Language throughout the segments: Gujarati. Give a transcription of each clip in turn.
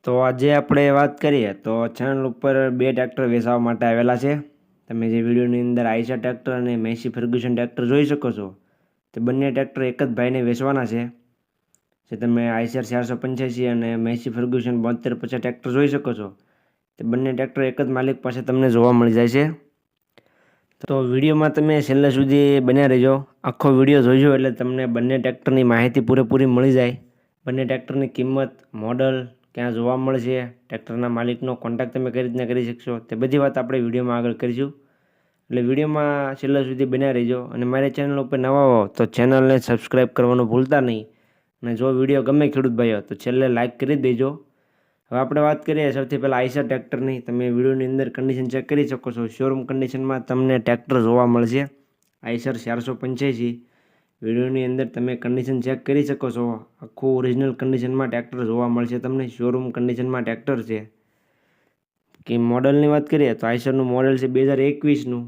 તો આજે આપણે વાત કરીએ તો ચેનલ ઉપર બે ટ્રેક્ટર વેચવા માટે આવેલા છે. તમે જે વિડીયોની અંદર આઈશર ટ્રેક્ટર અને મેસી ફર્ગ્યુસન ટ્રેક્ટર જોઈ શકો છો તે બંને ટ્રેક્ટર એક જ ભાઈને વેચવાના છે. જે તમે આઈશર 485 અને મેસી ફર્ગ્યુસન 7250 ટ્રેક્ટર જોઈ શકો છો તે બંને ટ્રેક્ટર એક જ માલિક પાસે તમને જોવા મળી જાય છે. તો વિડીયોમાં તમે છેલ્લે સુધી બન્યા રહેજો. આખો વિડીયો જોઈજો એટલે તમને બંને ટ્રેક્ટરની માહિતી પૂરેપૂરી મળી જાય. બંને ટ્રેક્ટરની કિંમત, મોડલ, ક્યાં જોવા મળશે, ટ્રેક્ટરના માલિકનો કોન્ટેક્ટ તમે કઈ રીતના કરી શકશો તે બધી વાત આપણે વિડીયોમાં આગળ કરીશું. એટલે વિડીયોમાં છેલ્લા સુધી બન્યા રહેજો. અને મારી ચેનલ ઉપર નવા હો તો ચેનલને સબસ્ક્રાઈબ કરવાનું ભૂલતા નહીં. અને જો વિડીયો ગમે ખેડૂત ભાઈઓ તો છેલ્લે લાઇક કરી દેજો. હવે આપણે વાત કરીએ સૌથી પહેલાં આઈશર ટ્રેક્ટરની. તમે વિડીયોની અંદર કન્ડિશન ચેક કરી શકો છો. શોરૂમ કન્ડિશનમાં તમને ટ્રેક્ટર જોવા મળશે આઈશર 485. વિડીયોની અંદર તમે કન્ડિશન ચેક કરી શકો છો. આખું ઓરિજિનલ કન્ડિશનમાં ટ્રેક્ટર જોવા મળશે તમને. શોરૂમ કન્ડિશનમાં ટ્રેક્ટર છે. કે મોડલની વાત કરીએ તો આઈશરનું મોડલ છે 2021નું.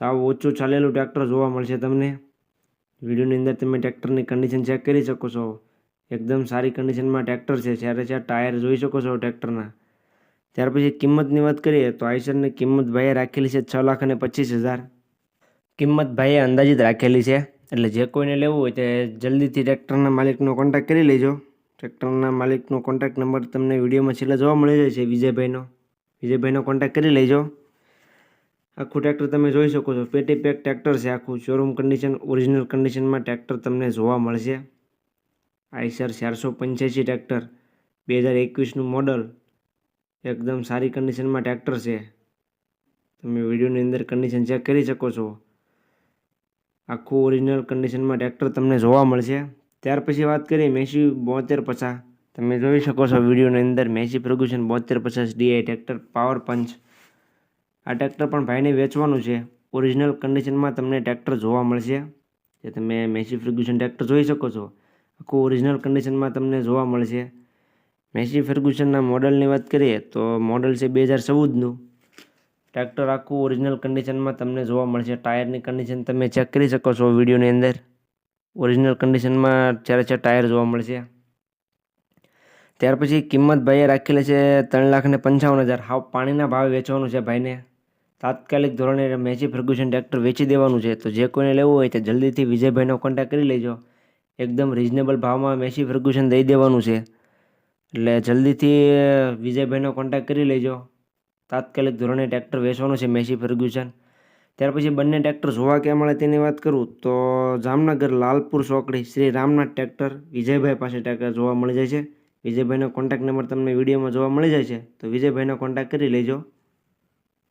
સાવ ઓછું ચાલેલું ટ્રેક્ટર જોવા મળશે તમને. વિડીયોની અંદર તમે ટ્રેક્ટરની કન્ડિશન ચેક કરી શકો છો. એકદમ સારી કન્ડિશનમાં ટ્રેક્ટર છે. ચારે ચાર ટાયર જોઈ શકો છો ટ્રેક્ટરના. ત્યાર પછી કિંમતની વાત કરીએ તો આઈશરની કિંમત ભાઈએ રાખેલી છે 6,25,000. કિંમત ભાઈએ અંદાજિત રાખેલી છે. એટલે જે કોઈને લેવું હોય તે જલ્દીથી ટ્રેક્ટરના માલિકનો કોન્ટેક્ટ કરી લેજો. ટ્રેક્ટરના માલિકનો કોન્ટેક્ટ નંબર તમને વિડીયોમાં છેલ્લે જોવા મળી જાય છે. વિજયભાઈનો કોન્ટેક્ટ કરી લેજો. આખું ટ્રેક્ટર તમે જોઈ શકો છો. પેટી પેક ટ્રેક્ટર છે આખું. શોરૂમ કન્ડિશન, ઓરિજિનલ કન્ડિશનમાં ટ્રેક્ટર તમને જોવા મળશે. આઈશર 485 ટ્રેક્ટર, 2021નું મોડલ, એકદમ સારી કન્ડિશનમાં ટ્રેક્ટર છે. તમે વિડીયોની અંદર કન્ડિશન ચેક કરી શકો છો. આખું ઓરિજિનલ કન્ડિશનમાં ટ્રેક્ટર તમને જોવા મળશે. ત્યાર પછી વાત કરીએ મેસી 7250. તમે જોઈ શકો છો વિડીયોની અંદર Massey Ferguson 7250 DI tractor power punch. આ ટ્રેક્ટર પણ ભાઈને વેચવાનું છે. ઓરિજિનલ કન્ડિશનમાં તમને ટ્રેક્ટર જોવા મળશે. જે તમે મેસી ફર્ગ્યુસન ટ્રેક્ટર જોઈ શકો છો આખું ઓરિજિનલ કન્ડિશનમાં તમને જોવા મળશે. મેસી ફર્ગ્યુસનના મોડલની વાત કરીએ તો મોડલ છે 2014નું. ટ્રેક્ટર આખું ઓરિજિનલ કન્ડિશનમાં તમને જોવા મળશે. ટાયરની કન્ડિશન તમે ચેક કરી શકો છો વિડીયોની અંદર. ઓરિજિનલ કન્ડિશનમાં ચારે ચાર ટાયર જોવા મળશે. ત્યાર પછી કિંમત ભાઈએ રાખેલી છે 3,55,000. હાવ પાણીના ભાવે વેચવાનું છે ભાઈને. તાત્કાલિક ધોરણે મેસી ફર્ગ્યુસન ટ્રેક્ટર વેચી દેવાનું છે. તો જે કોઈને લેવું હોય તે જલ્દીથી વિજયભાઈનો કોન્ટેક્ટ કરી લેજો. એકદમ રિઝનેબલ ભાવમાં મેસી ફર્ગ્યુસન દઈ દેવાનું છે. એટલે જલ્દીથી વિજયભાઈનો કોન્ટેક્ટ કરી લેજો. તાત્કાલિક ધોરણે ટ્રેક્ટર વેચવાનું છે મેસી ફર્ગ્યુસન. ત્યાર પછી બંને ટ્રેક્ટર જોવા ક્યાં મળે તેની વાત કરું તો જામનગર લાલપુર ચોકડી શ્રી રામનાથ ટ્રેક્ટર વિજયભાઈ પાસે ટ્રેક્ટર જોવા મળી જાય છે. વિજયભાઈનો કોન્ટેક્ટ નંબર તમને વિડીયોમાં જોવા મળી જાય છે. તો વિજયભાઈનો કોન્ટેક્ટ કરી લેજો.